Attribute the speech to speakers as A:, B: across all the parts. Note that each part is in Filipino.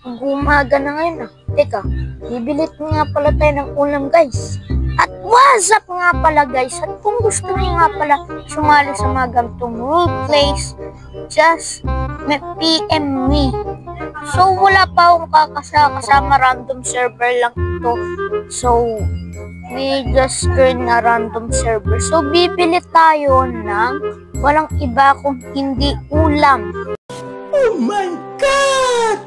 A: Umaga na ngayon ah. Teka, bibilit nga pala tayo ng ulam guys. At what's up nga pala guys. At kung gusto niyo nga pala sumali sa mga ganitong roleplays, just PM me. So wala pa akong kasama, random server lang ito. So we just join a random server. So bibili tayo ng walang iba kung hindi ulam.
B: Oh my God!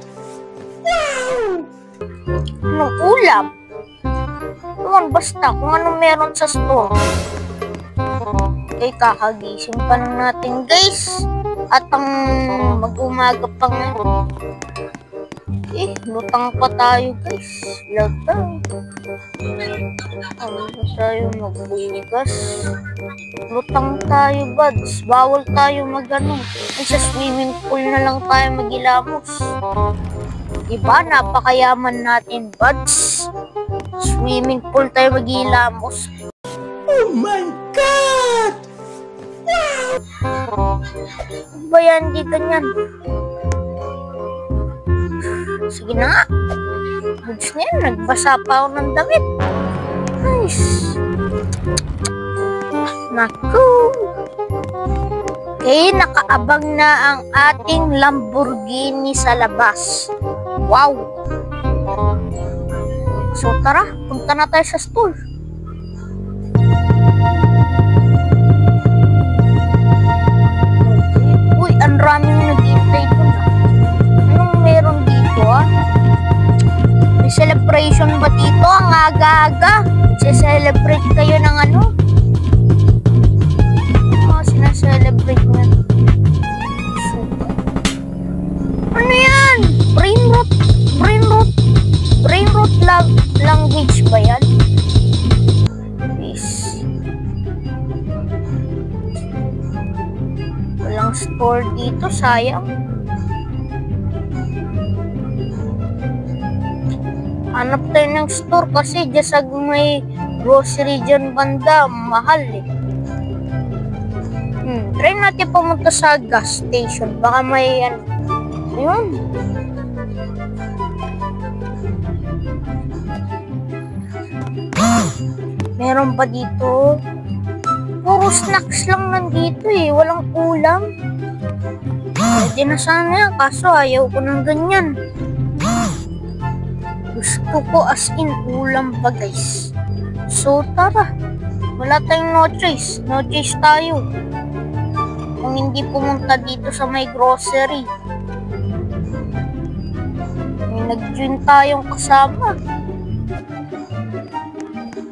B: Wow!
A: Anong ulam? Naman basta kung anong meron sa store. Okay, kakagising pa lang natin guys. At ang mag-umaga pa nga. Lutang pa tayo guys. Lutang. Ano ba tayo magbugas? Lutang tayo buds. Bawal tayo mag-ano. Sa swimming pool na lang tayo magilamos. Diba? Napakayaman natin buds. Swimming pool tayo magilamos.
B: Oh my God!
A: Wow! Ba yan? Di ganyan. Sige na nga. Buds na yan. Nagbasa pa ako ng damit. Nice. Naku. Okay, nakaabang na ang ating Lamborghini sa labas. Wow. So tara, punta na tayo sa store. Uy, ang raming naghihintay doon. Anong meron dito ah? May celebration ba dito? Ang aga-aga. Celebrate kayo ng ano? Sinaselebrate nga. Super. Ano yan? Brain rot language ba yan? Please. Walang store dito, sayang. Hanap tayo ng store kasi dyan may grocery dyan banda, mahal eh. Try natin pumunta sa gas station. Baka may ano. Ayun. Meron pa dito. Puro snacks lang nandito eh. Walang ulam. Pwede na sana yan. Kaso ayaw ko ng ganyan. Gusto ko as in ulam pa guys. So tara. Wala tayong no choice. No choice tayo. Kung hindi pumunta dito sa may grocery. May nag-join tayong kasama.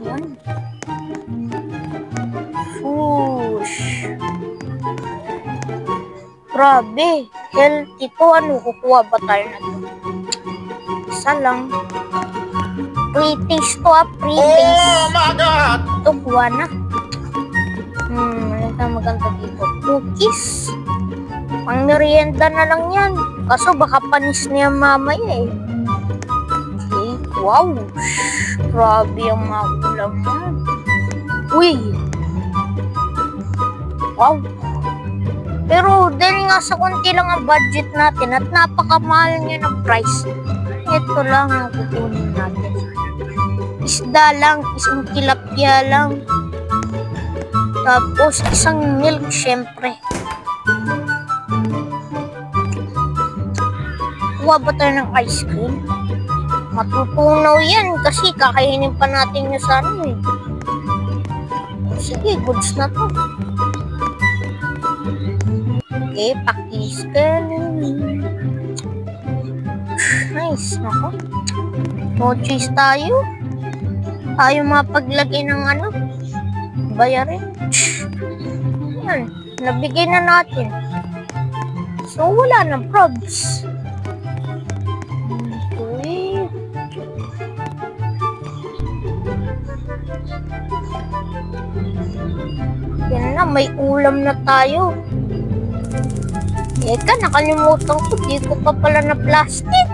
A: Yan. Swoosh. Grabe. Healthy to. Ano, kukuha ba tayo na to? Isa lang. Pre-taste to ah. Pre-taste.
B: Oh my God!
A: Ito, kuha na. Maganda dito. Cookies. Pang merienda na lang yan. Kaso baka panis niya mamaya eh. Okay. Wow. Grabe ang mga ulam yan. Uy. Wow. Pero dahil nga sa konti lang ang budget natin at napakamahal niya ng price, ito lang ang kukunin natin. Isda lang. Isang tilapia lang. Tapos, isang milk, syempre. Kuha ba tayo ng ice cream? Matutunaw yan kasi kakainin pa natin yung sa ano eh. Sige, goods na to. Okay, pakiskel. Nice, nako. No choice tayo. Tayo mapaglagay ng ano. Bayarin. Yan, nabigay na natin. So, wala nang probs. Okay. Yan na, may ulam na tayo. Eka, nakalimutan ko. Di ko pa pala na plastic.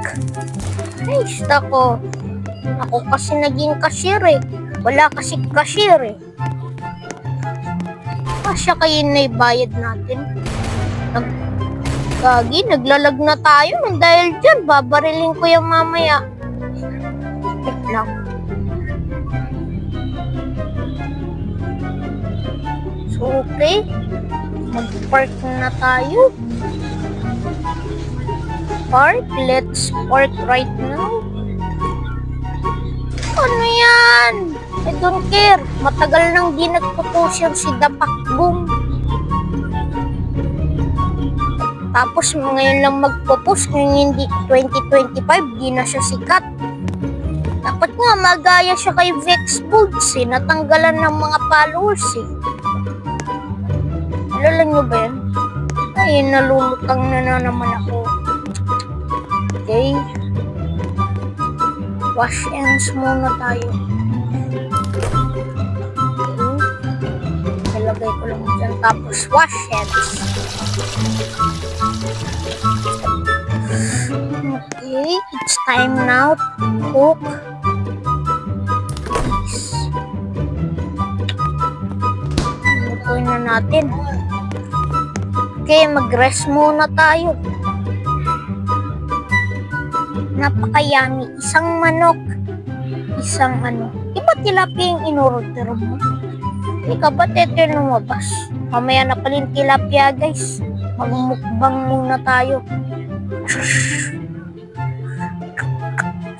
A: Nice, ako. Ako kasi naging cashier eh. Wala kasi cashier eh. Siya kayo na ibayad natin. Gagi, naglalag na tayo nang dahil dyan. Babarilin ko yung mamaya. Wait lang. So, okay. Mag-park na tayo. Park? Let's park right now. Ano yan? I don't care. Matagal nang di nagpo-post yan si Dapakbong. Tapos ngayon lang magpo-post, ngayon hindi 2025, di na siya sikat. Dapat nga magaya siya kay Vexboots eh, natanggalan ng mga followers eh. Alala nyo ba yan? Ay, nalulutang na naman ako. Okay. Wash hands muna tayo. Okay. Ilagay ko lang dyan, tapos wash hands. Okay, it's time now to cook. Lutuin na natin. Okay, mag-rest muna tayo. Napakayami. Isang manok. Isang ano. Iba tilapia yung inorder mo? Ika ba't ito yung lumabas? Mamaya na pala yung tilapia, guys. Magmukbang muna tayo.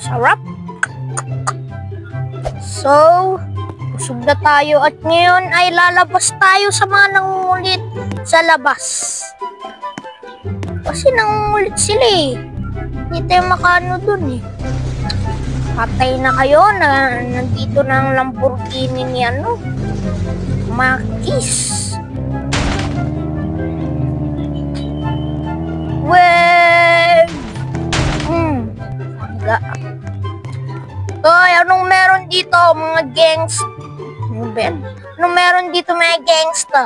A: Sarap. So, busog na tayo at ngayon ay lalabas tayo sa mga nangungulit sa labas. Kasi nangungulit sila eh. Hindi tayo makano dun eh. Patay na kayo na nandito na ang Lamborghini ni ano, Makis. Well, Hoy, anong meron dito mga gangsta? Anong meron dito mga gangsta?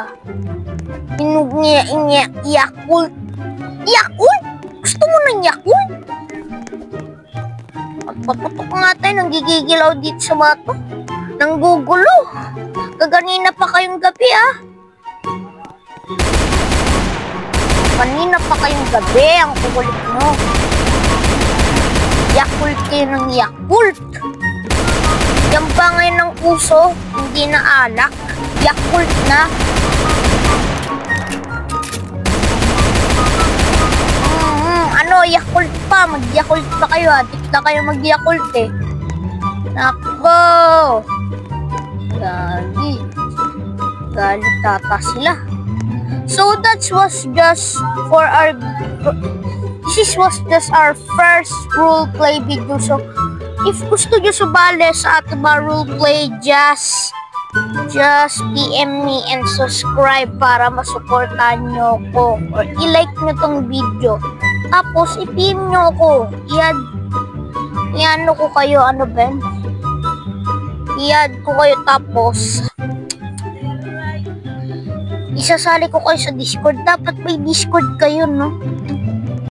A: Yakult. Yakult? Gusto mo ng Yakult? Pagpaputok nga tayo, nangigigilaw dito sa bato. Nanggugulo. Kaganina pa kayong gabi ah. Kanina pa kayong gabi, ang kukulit mo. Yakult kayo ng Yakult. Yan ba ngayon ng uso, hindi na alak. Yakult na. Ano, Yakult pa. Mag-Yakult pa kayo ha. Di na kayo mag-Yakult eh. Nako. Gali tata sila. So that was just for our first role play video. So if gusto nyo sumali sa ating mga role play, just PM me and subscribe para masuportahan nyo ko or i-like nyo tong video. Tapos i-PM nyo ko. I-ano ko kayo, ano ba? I-add ko kayo tapos isasali ko kayo sa Discord. Dapat may Discord kayo, no?